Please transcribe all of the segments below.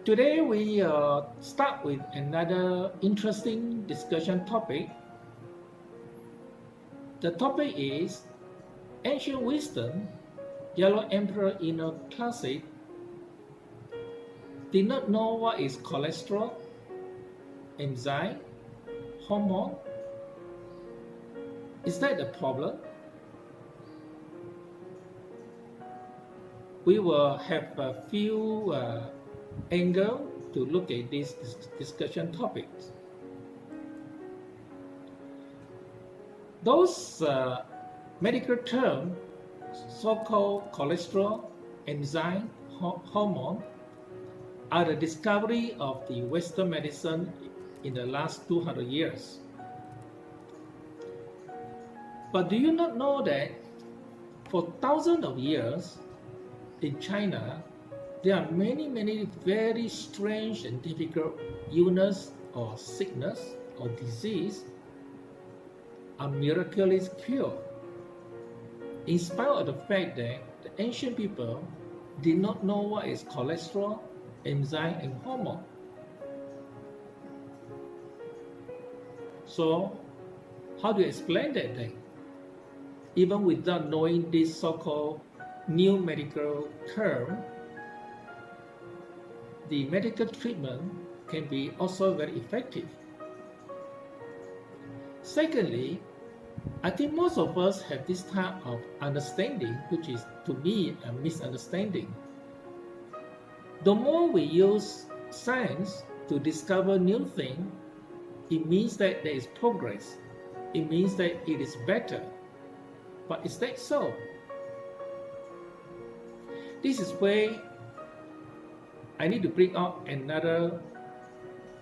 Today we start with another interesting discussion topic. The topic is Ancient Wisdom, Yellow Emperor Inner Classic did not know what is cholesterol, enzyme, hormone. Is that the problem? We will have a few angles to look at these discussion topics. Those medical terms, so-called cholesterol, enzyme, hormone, are the discovery of the Western medicine in the last 200 years. But do you not know that for thousands of years in China, there are many very strange and difficult illness or sickness or disease are miraculously cured, in spite of the fact that the ancient people did not know what is cholesterol, enzyme, and hormone. So, how do you explain that thing? Even without knowing this so-called new medical term, the medical treatment can be also very effective. Secondly, I think most of us have this type of understanding, which is to me a misunderstanding. The more we use science to discover new things, it means that there is progress. It means that it is better. But is that so? This is where I need to bring up another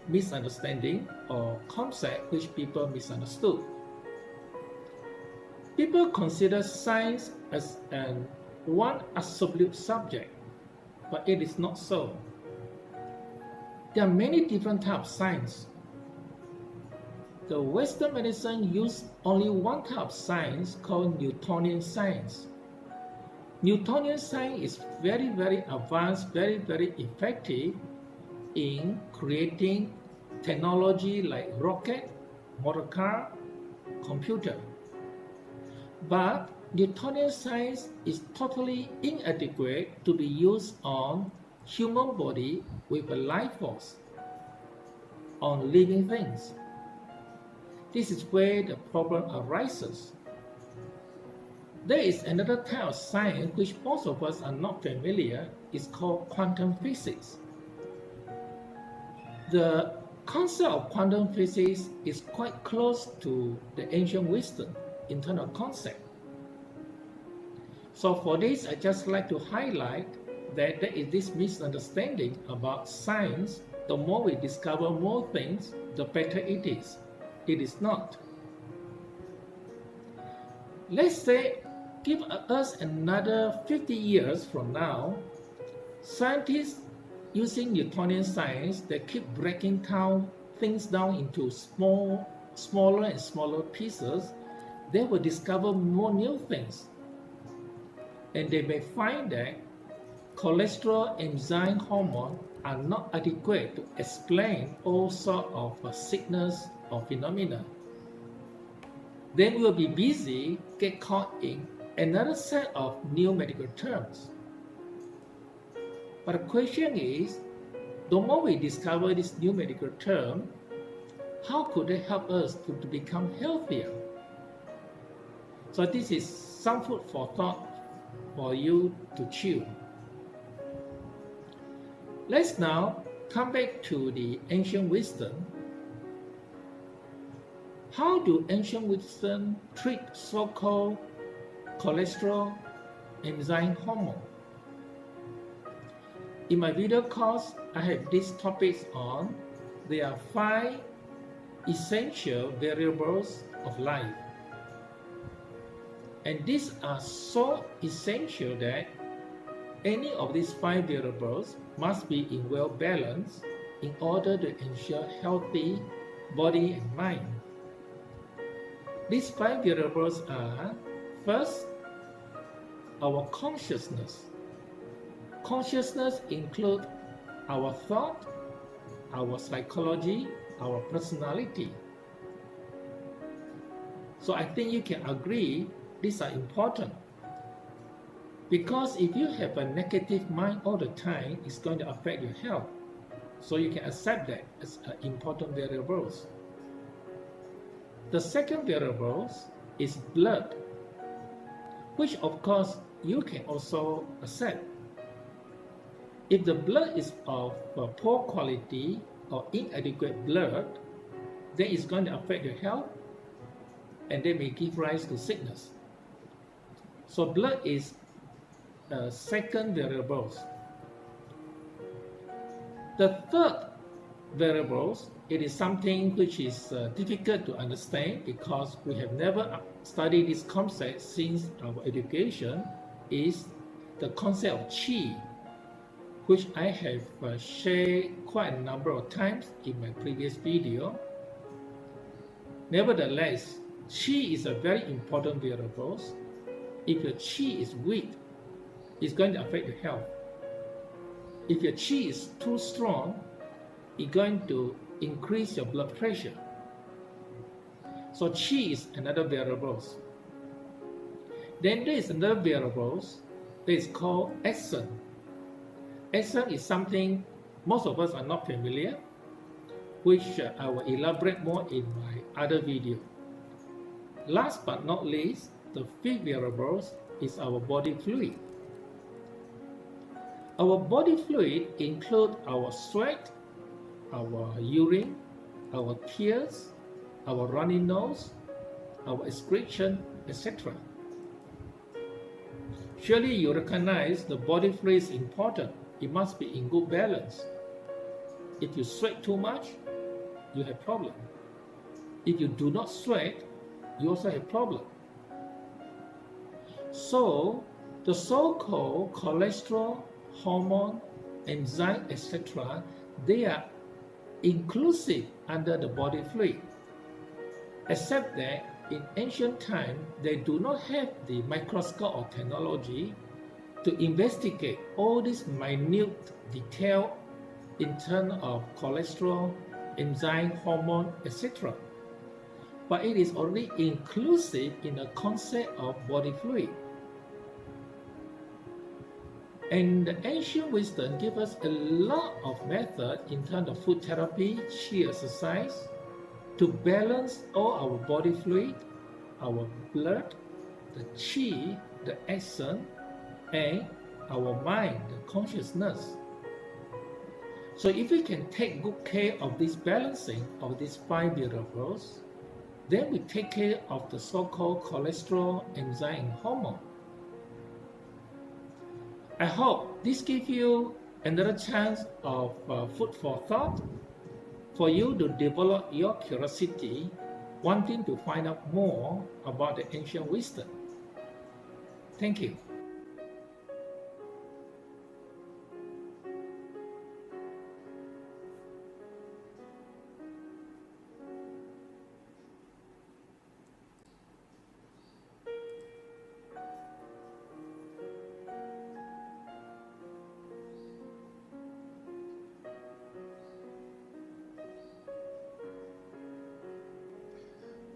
misunderstanding or concept which people misunderstood. People consider science as one absolute subject, but it is not so. There are many different types of science. The Western medicine uses only one type of science called Newtonian science. Newtonian science is very advanced, very effective in creating technology like rocket, motor car, computer. But Newtonian science is totally inadequate to be used on human body with a life force, on living things. This is where the problem arises. There is another type of science which most of us are not familiar. It's called quantum physics. The concept of quantum physics is quite close to the ancient wisdom in terms of concept. So for this, I just like to highlight that there is this misunderstanding about science. The more we discover more things, the better it is. It is not. Let's say, give us another 50 years from now, scientists using Newtonian science, they keep breaking things down into smaller and smaller pieces. They will discover more new things. And they may find that cholesterol, enzyme, hormone are not adequate to explain all sorts of sickness or phenomena. Then we will be busy, get caught in another set of new medical terms. But the question is, the more we discover this new medical term, how could they help us to become healthier? So this is some food for thought for you to chew. Let's now come back to the ancient wisdom. How do ancient wisdom treat so-called cholesterol, enzyme, hormone? In my video course, I have these topics on. There are 5 essential variables of life. And these are so essential that any of these 5 variables must be in well balance in order to ensure healthy body and mind. These 5 variables are, first, our consciousness. Consciousness includes our thought, our psychology, our personality. So I think you can agree these are important. Because if you have a negative mind all the time, it's going to affect your health. So you can accept that as important variables. The second variable is blood, which of course you can also accept. If the blood is of poor quality or inadequate blood, then it's going to affect your health and they may give rise to sickness. So blood is second variable. The third variable, it is something which is difficult to understand because we have never studied this concept since our education, is the concept of qi, which I have shared quite a number of times in my previous video. Nevertheless, qi is a very important variable. If your qi is weak, it's going to affect your health. If your qi is too strong, it's going to increase your blood pressure. So qi is another variable. Then there is another variable that is called action. Action is something most of us are not familiar, which I will elaborate more in my other video. Last but not least, the fifth variable is our body fluid. Our body fluid includes our sweat, our urine, our tears, our runny nose, our excretion, etc. Surely you recognize the body fluid is important. It must be in good balance. If you sweat too much, you have problem. If you do not sweat, you also have problem. So the so-called cholesterol, hormone, enzyme, etc., they are inclusive under the body fluid, except that in ancient time they do not have the microscope or technology to investigate all this minute detail in terms of cholesterol, enzyme, hormone, etc. But it is already inclusive in the concept of body fluid. And the ancient wisdom gives us a lot of methods in terms of food therapy, qi exercise, to balance all our body fluid, our blood, the qi, the action, and our mind, the consciousness. So if we can take good care of this balancing of these five variables, then we take care of the so-called cholesterol, enzyme, and hormone. I hope this gives you another chance of food for thought for you to develop your curiosity, wanting to find out more about the ancient wisdom. Thank you.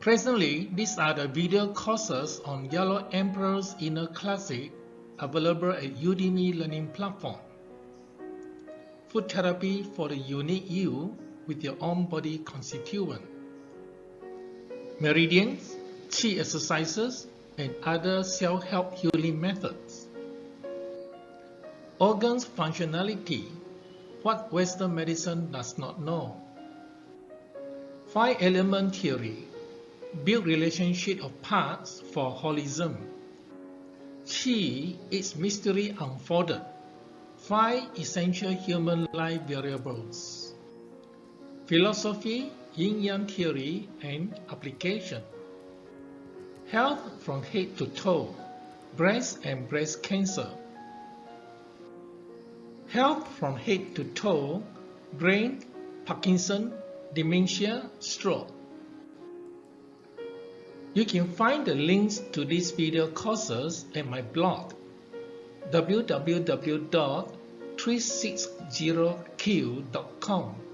Presently, these are the video courses on Yellow Emperor's Inner Classic available at Udemy Learning Platform. Food therapy for the unique you with your own body constituent. Meridians, qi exercises, and other self-help healing methods. Organs functionality, what Western medicine does not know. 5-element theory, build relationship of parts for Holism. Qi, its mystery unfolded. 5 essential human life variables. Philosophy, yin-yang theory, and application. Health from head to toe, breast and breast cancer. Health from head to toe, brain, Parkinson, dementia, stroke. You can find the links to these video courses at my blog www.physiology.com. 360q.com